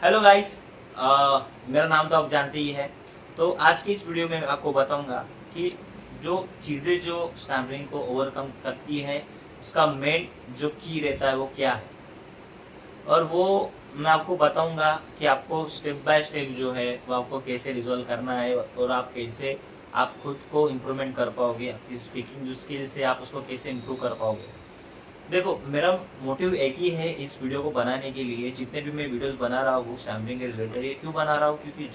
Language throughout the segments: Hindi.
Hello guys. मेरा नाम तो आप जानते ही है। तो आज की इस वीडियो में मैं आपको बताऊंगा कि जो चीज़ें जो स्टैमरिंग को ओवरकम करती है उसका मेन जो की रहता है वो क्या है, और वो मैं आपको बताऊंगा कि आपको स्टेप बाय स्टेप जो है वो आपको कैसे रिजॉल्व करना है, और आप कैसे आप खुद को इम्प्रूवमेंट कर पाओगे, आपकी स्पीकिंग जो स्किल्स है आप उसको कैसे इम्प्रूव कर पाओगे। देखो, मेरा मोटिव एक ही है इस वीडियो को बनाने के लिए। जितने भी मैं वीडियोस बना रहा हूँ स्टैमरिंग के रिलेटेड, ये क्यों बना रहा हूँ, क्योंकि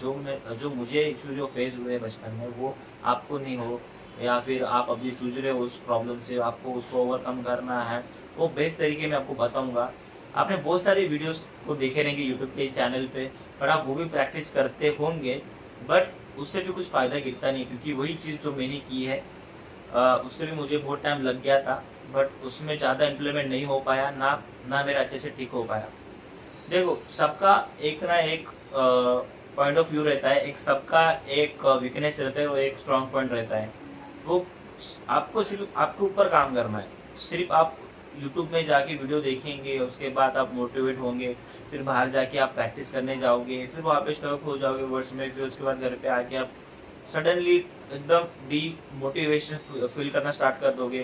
जो मुझे इशू जो फेस हुए बचपन में वो आपको नहीं हो, या फिर आप अभी जूझ रहे हो उस प्रॉब्लम से, आपको उसको ओवरकम करना है, वो बेस्ट तरीके में आपको बताऊंगा। आपने बहुत सारे वीडियोस को देखे रहेंगे यूट्यूब के चैनल पे, पर आप वो भी प्रैक्टिस करते होंगे, बट उससे भी कुछ फ़ायदा गिरता नहीं, क्योंकि वही चीज़ जो मैंने की है उससे भी मुझे बहुत टाइम लग गया था, बट उसमें ज़्यादा इम्प्लीमेंट नहीं हो पाया, ना ना मेरा अच्छे से ठीक हो पाया। देखो, सबका एक ना एक पॉइंट ऑफ व्यू रहता है, एक सबका एक वीकनेस रहता है और एक स्ट्रांग पॉइंट रहता है। वो आपको सिर्फ आपके ऊपर काम करना है। सिर्फ आप यूट्यूब में जाके वीडियो देखेंगे, उसके बाद आप मोटिवेट होंगे, फिर बाहर जाके आप प्रैक्टिस करने जाओगे, फिर वहाँ पे स्टक हो जाओगे वर्ड्स में, फिर उसके बाद घर पे आके आप सडनली एकदम डी मोटिवेशन फील करना स्टार्ट कर दोगे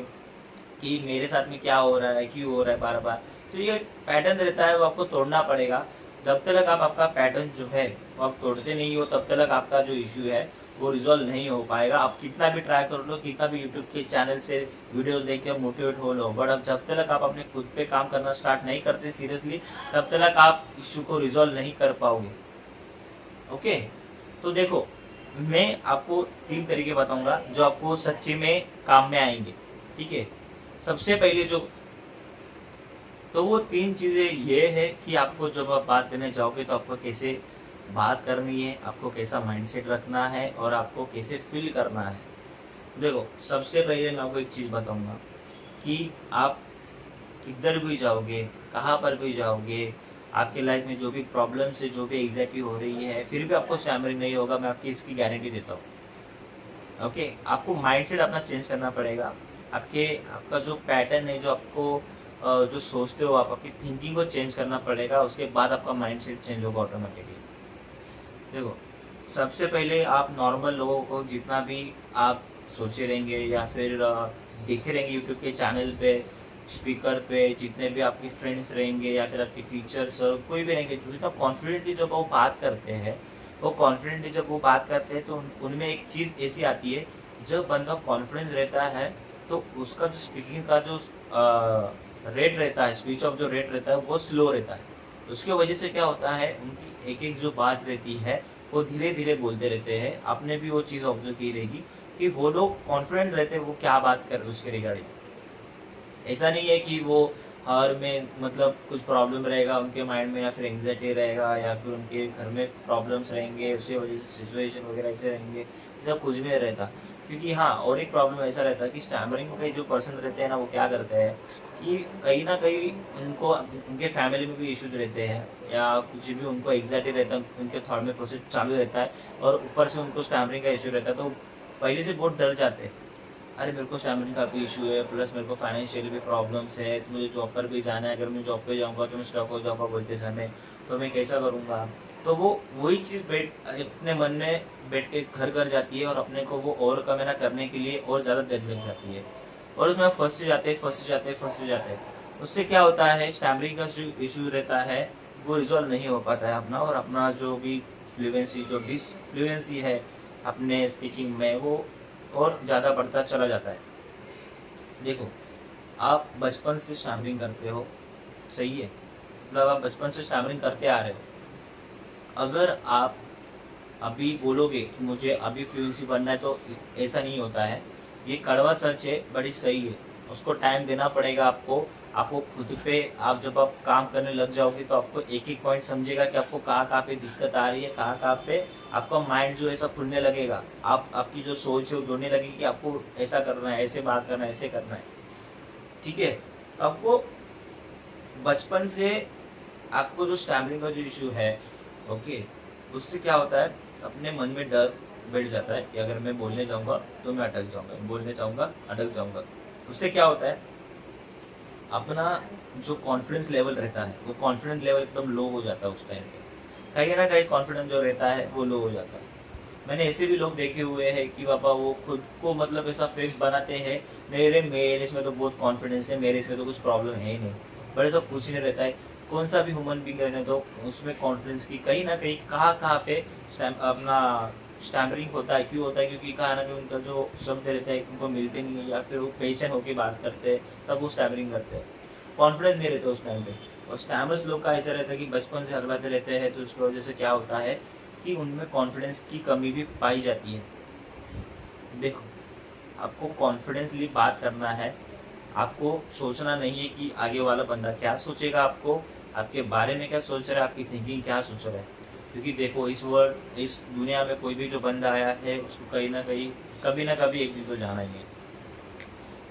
कि मेरे साथ में क्या हो रहा है, क्यों हो रहा है बार बार। तो ये पैटर्न रहता है, वो आपको तोड़ना पड़ेगा। जब तक आप आपका पैटर्न जो है वो आप तोड़ते नहीं हो, तब तक आपका जो इश्यू है वो रिजॉल्व नहीं हो पाएगा। आप कितना भी ट्राई कर लो, कितना भी यूट्यूब के चैनल से वीडियो देख के मोटिवेट हो लो, बट अब जब तक आप अपने खुद पे काम करना स्टार्ट नहीं करते सीरियसली, तब तक आप इश्यू को रिजॉल्व नहीं कर पाओगे। ओके, तो देखो, मैं आपको 3 तरीके बताऊंगा जो आपको सच्ची में काम में आएंगे। ठीक है, सबसे पहले जो, तो वो 3 चीजें ये है कि आपको जब आप बात करने जाओगे तो आपको कैसे बात करनी है, आपको कैसा माइंडसेट रखना है, और आपको कैसे फील करना है। देखो, सबसे पहले मैं आपको एक चीज बताऊंगा कि आप किधर भी जाओगे, कहाँ पर भी जाओगे, आपके लाइफ में जो भी प्रॉब्लम्स है, जो भी एग्जैक्टली हो रही है, फिर भी आपको स्टैमरिंग नहीं होगा, मैं आपकी इसकी गारंटी देता हूँ। ओके, आपको माइंडसेट अपना चेंज करना पड़ेगा। आपका जो पैटर्न है, जो आपको जो सोचते हो आप, आपकी थिंकिंग को चेंज करना पड़ेगा, उसके बाद आपका माइंडसेट चेंज होगा ऑटोमेटिकली। देखो, सबसे पहले आप नॉर्मल लोगों को जितना भी आप सोचे रहेंगे या फिर देखे रहेंगे यूट्यूब के चैनल पे, स्पीकर पे, जितने भी आपके फ्रेंड्स रहेंगे या फिर आपके टीचर्स, कोई भी रहेंगे, जो जितना कॉन्फिडेंटली जब वो बात करते हैं, वो कॉन्फिडेंटली जब वो बात करते हैं, तो उनमें एक चीज़ ऐसी आती है, जब बंदा कॉन्फिडेंस रहता है तो उसका जो स्पीकिंग का जो रेट रहता है, स्पीच ऑफ जो रेट रहता है वो स्लो रहता है। उसकी वजह से क्या होता है, उनकी एक एक जो बात रहती है वो धीरे धीरे बोलते रहते हैं। आपने भी वो चीज़ ऑब्जर्व की रहेगी कि वो लोग कॉन्फिडेंट रहते हैं वो क्या बात कर रहे हैं उसके रिगार्डिंग। ऐसा नहीं है कि वो हर में मतलब कुछ प्रॉब्लम रहेगा उनके माइंड में, या फिर एंग्जाइटी रहेगा, या फिर उनके घर में प्रॉब्लम्स रहेंगे, उसकी वजह से सिचुएशन वगैरह ऐसे रहेंगे, ऐसा कुछ भी नहीं रहता। क्योंकि हाँ, और एक प्रॉब्लम ऐसा रहता है कि स्टैमरिंग के जो पर्सन रहते हैं ना, वो क्या करते हैं कि कहीं ना कहीं उनको उनके फैमिली में भी इश्यूज रहते हैं, या कुछ भी उनको एग्जाइटी रहता है, उनके थॉट में प्रोसेस चालू रहता है, और ऊपर से उनको स्टैमरिंग का इशू रहता है, तो पहले से बहुत डर जाते हैं। अरे, मेरे को स्टैमिना का भी इशू है, प्लस मेरे को फाइनेंशियली भी प्रॉब्लम्स है, तो मुझे जॉब पर भी जाना है, अगर मैं जॉब पे जाऊंगा तो मैं स्टॉक हो जाऊंगा बोलते समय, तो मैं कैसा करूंगा। तो वो वही चीज़ बैठ अपने मन में बैठ के घर कर जाती है, और अपने को वो ओवरकम ना करने के लिए और ज़्यादा डर लग जाती है, और उसमें फंस जाते हैं। उससे क्या होता है, स्टैमरिंग का जो इशू रहता है वो रिजॉल्व नहीं हो पाता है अपना, और अपना जो भी फ्लुएंसी जो डिसफ्लुएंसी है अपने स्पीकिंग में, वो और ज़्यादा बढ़ता चला जाता है। देखो, आप बचपन से स्टैमरिंग करते हो, सही है, मतलब आप बचपन से स्टैमरिंग करते आ रहे हो। अगर आप अभी बोलोगे कि मुझे अभी फ्लुएंसी बनना है, तो ऐसा नहीं होता है। ये कड़वा सच है, बड़ी सही है। उसको टाइम देना पड़ेगा आपको। आपको खुद पे, आप जब आप काम करने लग जाओगे तो आपको एक एक पॉइंट समझेगा कि आपको कहाँ कहाँ पे दिक्कत आ रही है, कहाँ कहाँ पे आपका माइंड जो है सब खुलने लगेगा। आपकी जो सोच है वो ढूंढने लगेगी कि आपको ऐसा करना है, ऐसे बात करना है, ऐसे करना है। ठीक है, आपको बचपन से आपको जो स्टैमरिंग का जो इशू है, ओके, उससे क्या होता है, अपने मन में डर बैठ जाता है कि अगर मैं बोलने जाऊंगा तो मैं अटक जाऊंगा, बोलने जाऊंगा अटक जाऊंगा। उससे क्या होता है, अपना जो कॉन्फिडेंस लेवल रहता है वो कॉन्फिडेंस लेवल एकदम लो हो जाता है उस टाइम पे। कहीं ना कहीं कॉन्फिडेंस जो रहता है वो लो हो जाता है। मैंने ऐसे भी लोग देखे हुए हैं कि पापा वो खुद को मतलब ऐसा फेक बनाते हैं, मेरे इसमें तो बहुत कॉन्फिडेंस है, मेरे इसमें तो कुछ प्रॉब्लम है ही नहीं, बड़े तो कुछ नहीं रहता है। कौन सा भी ह्यूमन बींग रहने दो, उसमें कॉन्फिडेंस की कहीं ना कहीं कहाँ पे अपना स्टैमरिंग होता है। क्यों होता है? क्योंकि कहाँ ना कहीं उनका जो शब्द रहता है उनको मिलते नहीं है, या फिर वो पेशेंट होकर बात करते हैं तब वो स्टैमरिंग करते हैं, कॉन्फिडेंस नहीं रहता उस टाइम पे। और स्टैमर्स लोग का ऐसा रहता है कि बचपन से हरवाते रहते हैं, तो उसकी वजह से क्या होता है कि उनमें कॉन्फिडेंस की कमी भी पाई जाती है। देखो, आपको कॉन्फिडेंसली बात करना है, आपको सोचना नहीं है कि आगे वाला बंदा क्या सोचेगा, आपको आपके बारे में क्या सोच रहा है, आपकी थिंकिंग क्या सोच रहा है। क्योंकि देखो, इस दुनिया में कोई भी जो बंदा आया है उसको कहीं ना कहीं कभी ना कभी एक दिन तो जाना ही है।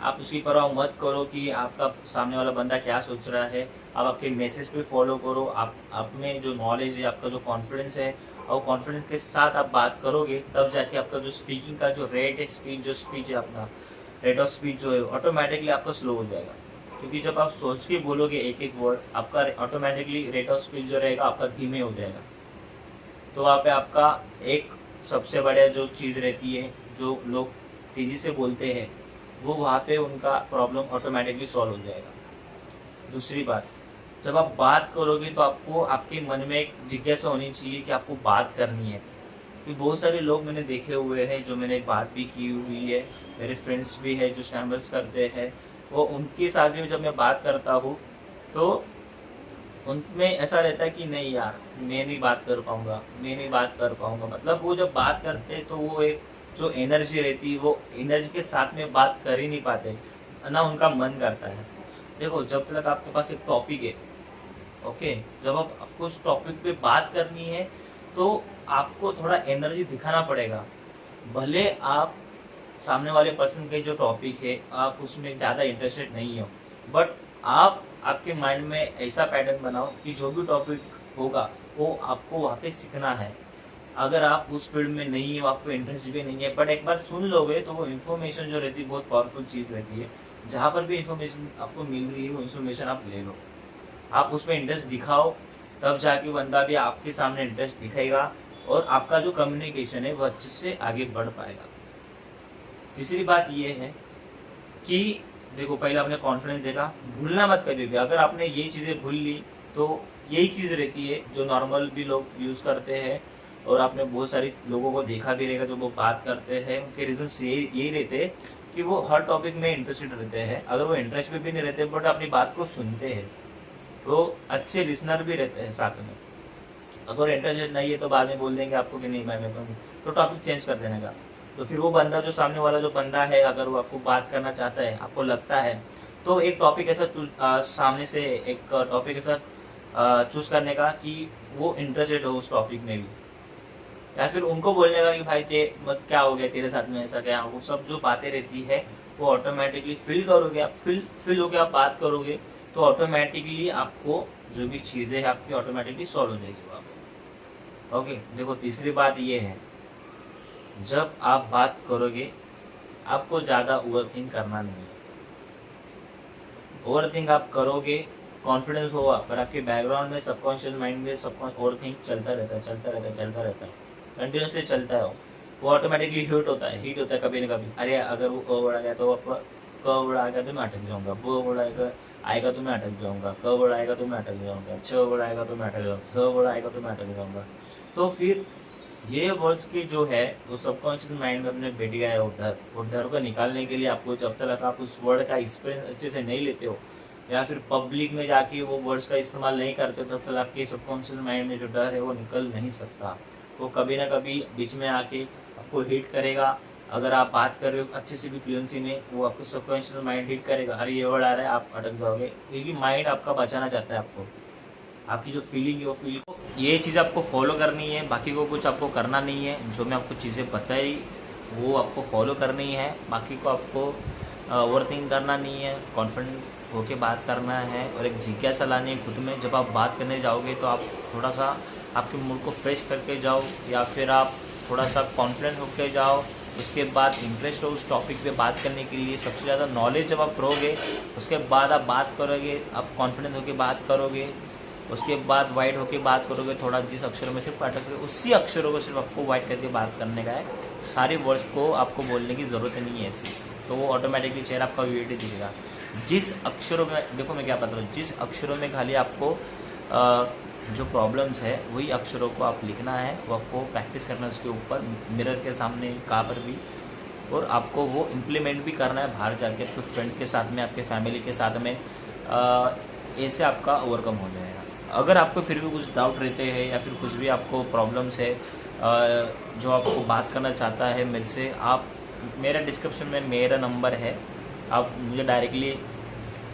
आप उसकी परवाह मत करो कि आपका सामने वाला बंदा क्या सोच रहा है, आप आपके मैसेज पे फॉलो करो। आप में जो नॉलेज है, आपका जो कॉन्फिडेंस है, और कॉन्फिडेंस के साथ आप बात करोगे, तब जाके आपका जो स्पीकिंग का जो रेट है, स्पीच है, अपना रेट ऑफ स्पीच जो है ऑटोमेटिकली आपका स्लो हो जाएगा। क्योंकि जब आप सोच के बोलोगे एक एक वर्ड, आपका ऑटोमेटिकली रेट ऑफ स्पीच जो रहेगा आपका धीमे हो जाएगा। तो वहाँ पे आपका एक सबसे बड़ा जो चीज़ रहती है, जो लोग तेज़ी से बोलते हैं, वो वहाँ पे उनका प्रॉब्लम ऑटोमेटिकली सॉल्व हो जाएगा। दूसरी बात, जब आप बात करोगे तो आपको आपके मन में एक जिज्ञासा होनी चाहिए कि आपको बात करनी है। क्योंकि बहुत सारे लोग मैंने देखे हुए हैं, जो मैंने बात भी की हुई है, मेरे फ्रेंड्स भी है जो स्टैमर्स करते हैं, वो उनके साथ भी जब मैं बात करता हूँ तो उनमें ऐसा रहता है कि नहीं यार, मैं नहीं बात कर पाऊंगा, मैं नहीं बात कर पाऊंगा। मतलब वो जब बात करते हैं तो वो एक जो एनर्जी रहती है, वो एनर्जी के साथ में बात कर ही नहीं पाते, ना उनका मन करता है। देखो, जब तक आपके पास एक टॉपिक है, ओके, जब आपको उस टॉपिक पे बात करनी है तो आपको थोड़ा एनर्जी दिखाना पड़ेगा। भले आप सामने वाले पर्सन के जो टॉपिक है आप उसमें ज़्यादा इंटरेस्टेड नहीं हो, बट आप आपके माइंड में ऐसा पैटर्न बनाओ कि जो भी टॉपिक होगा वो आपको वहाँ पे सीखना है। अगर आप उस फील्ड में नहीं हो, आपको इंटरेस्ट भी नहीं है, बट एक बार सुन लोगे तो वो इन्फॉर्मेशन जो रहती है बहुत पावरफुल चीज़ रहती है। जहाँ पर भी इन्फॉर्मेशन आपको मिल रही है वो इन्फॉर्मेशन आप ले लो, आप उसमें इंटरेस्ट दिखाओ, तब जाके बंदा भी आपके सामने इंटरेस्ट दिखाएगा और आपका जो कम्युनिकेशन है वो अच्छे से आगे बढ़ पाएगा। तीसरी बात ये है कि देखो, पहले आपने कॉन्फिडेंस देखा, भूलना मत कभी भी। अगर आपने ये चीज़ें भूल ली तो यही चीज़ रहती है जो नॉर्मल भी लोग यूज़ करते हैं, और आपने बहुत सारी लोगों को देखा भी रहेगा जो वो बात करते हैं, उनके रीजंस यही रहते हैं कि वो हर टॉपिक में इंटरेस्टेड रहते हैं। अगर वो इंटरेस्ट में भी नहीं रहते बट अपनी बात को सुनते हैं, तो अच्छे लिसनर भी रहते हैं साथ में। अगर इंटरेस्टेड नहीं है तो बाद में बोल देंगे आपको कि नहीं मैं तो टॉपिक चेंज कर देने का। तो फिर वो बंदा, जो सामने वाला जो बंदा है, अगर वो आपको बात करना चाहता है, आपको लगता है, तो एक टॉपिक ऐसा सामने से एक टॉपिक ऐसा चूज करने का कि वो इंटरेस्टेड हो उस टॉपिक में भी, या फिर उनको बोलने का कि भाई मत क्या हो गया तेरे साथ में, ऐसा क्या, वो सब जो बातें रहती है वो ऑटोमेटिकली फील करोगे आप, फील होकर आप बात करोगे तो ऑटोमेटिकली आपको जो भी चीज़ें हैं आपकी ऑटोमेटिकली सॉल्व हो जाएगी वहाँ पे। ओके, देखो, तीसरी बात ये है, जब आप बात करोगे आपको ज़्यादा ओवरथिंक करना नहीं है। ओवरथिंक आप करोगे, कॉन्फिडेंस होगा, पर आपके बैकग्राउंड में सबकॉन्शियस माइंड में ओवरथिंक चलता रहता है, कंटिन्यूसली चलता है। वो ऑटोमेटिकली हीट होता है कभी ना कभी। अरे अगर वो क वर्ड आ गया तो क वर्ड आ गया तो मैं अटक जाऊंगा, ब वर्ड आएगा तो मैं अटक जाऊंगा, क वर्ड आएगा तो मैं अटक जाऊंगा, छ वर्ड आएगा तो मैं अटक जाऊंगा, स वर्ड आएगा तो मैं अटक जाऊंगा। तो फिर ये वर्ड्स की जो है वो सबकॉन्शियस माइंड में अपने बैठ गया है वो डर को निकालने के लिए आपको, जब तक आप उस वर्ड का एक्सपीरियंस अच्छे से नहीं लेते हो या फिर पब्लिक में जाके वो वर्ड्स का इस्तेमाल नहीं करते, तब तक आपके सबकॉन्शियस माइंड में जो डर है वो निकल नहीं सकता। वो कभी ना कभी बीच में आके आपको हिट करेगा। अगर आप बात कर रहे हो अच्छे से भी फ्लुएंसी में, वो आपको सबकॉन्शियस माइंड हिट करेगा, अरे ये वर्ड आ रहा है, आप अटक जाओगे, क्योंकि माइंड आपका बचाना चाहता है आपको, आपकी जो फीलिंग है वो फीलिंग। ये चीज़ आपको फॉलो करनी है, बाकी को कुछ आपको करना नहीं है। जो मैं आपको चीज़ें बताई वो आपको फॉलो करनी है, बाकी को आपको ओवरथिंक करना नहीं है, कॉन्फिडेंट होके बात करना है और एक जिज्ञासा लानी है खुद में। जब आप बात करने जाओगे तो आप थोड़ा सा आपके मूड को फ्रेश करके जाओ, या फिर आप थोड़ा सा कॉन्फिडेंट होकर जाओ। उसके बाद इंटरेस्ट हो उस टॉपिक पे बात करने के लिए। सबसे ज़्यादा नॉलेज जब आप रहोगे उसके बाद आप बात करोगे, आप कॉन्फिडेंट होकर बात करोगे, उसके बाद वाइट होके बात करोगे, थोड़ा जिस अक्षरों में सिर्फ अटक रहे उसी अक्षरों को सिर्फ आपको वाइट करके बात करने का है। सारी वर्ड्स को आपको बोलने की ज़रूरत नहीं है ऐसी, तो वो ऑटोमेटिकली चेहरा आपका वीडियो दिखेगा। जिस अक्षरों में, देखो मैं क्या बता रहा हूँ, जिस अक्षरों में खाली आपको जो प्रॉब्लम्स है वही अक्षरों को आप लिखना है, वो आपको प्रैक्टिस करना है उसके ऊपर, मिरर के सामने, कहाँ पर भी, और आपको वो इम्प्लीमेंट भी करना है बाहर जाके आपके फ्रेंड के साथ में, आपके फैमिली के साथ में। ऐसे आपका ओवरकम हो जाएगा। अगर आपको फिर भी कुछ डाउट रहते हैं या फिर कुछ भी आपको प्रॉब्लम्स है जो आपको बात करना चाहता है मेरे से, आप मेरा डिस्क्रिप्शन में मेरा नंबर है, आप मुझे डायरेक्टली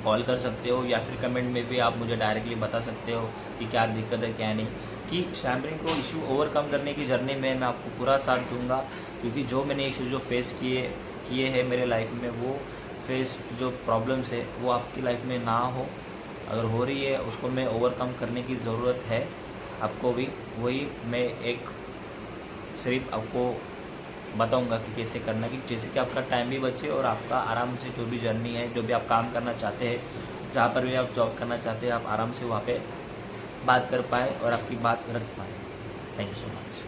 कॉल कर सकते हो या फिर कमेंट में भी आप मुझे डायरेक्टली बता सकते हो कि क्या दिक्कत है क्या नहीं। कि शैम्परिंग को इशू ओवरकम करने की जर्नी में मैं आपको पूरा साथ दूंगा, क्योंकि जो मैंने इशू जो फेस किए हैं मेरे लाइफ में, वो फेस जो प्रॉब्लम्स है वो आपकी लाइफ में ना हो। अगर हो रही है उसको मैं ओवरकम करने की ज़रूरत है आपको भी, वही मैं एक सिर्फ आपको बताऊंगा कि कैसे करना, कि जैसे कि आपका टाइम भी बचे और आपका आराम से जो भी जर्नी है, जो भी आप काम करना चाहते हैं, जहाँ पर भी आप जॉब करना चाहते हैं, आप आराम से वहाँ पे बात कर पाए और आपकी बात रख पाए। Thank you so much.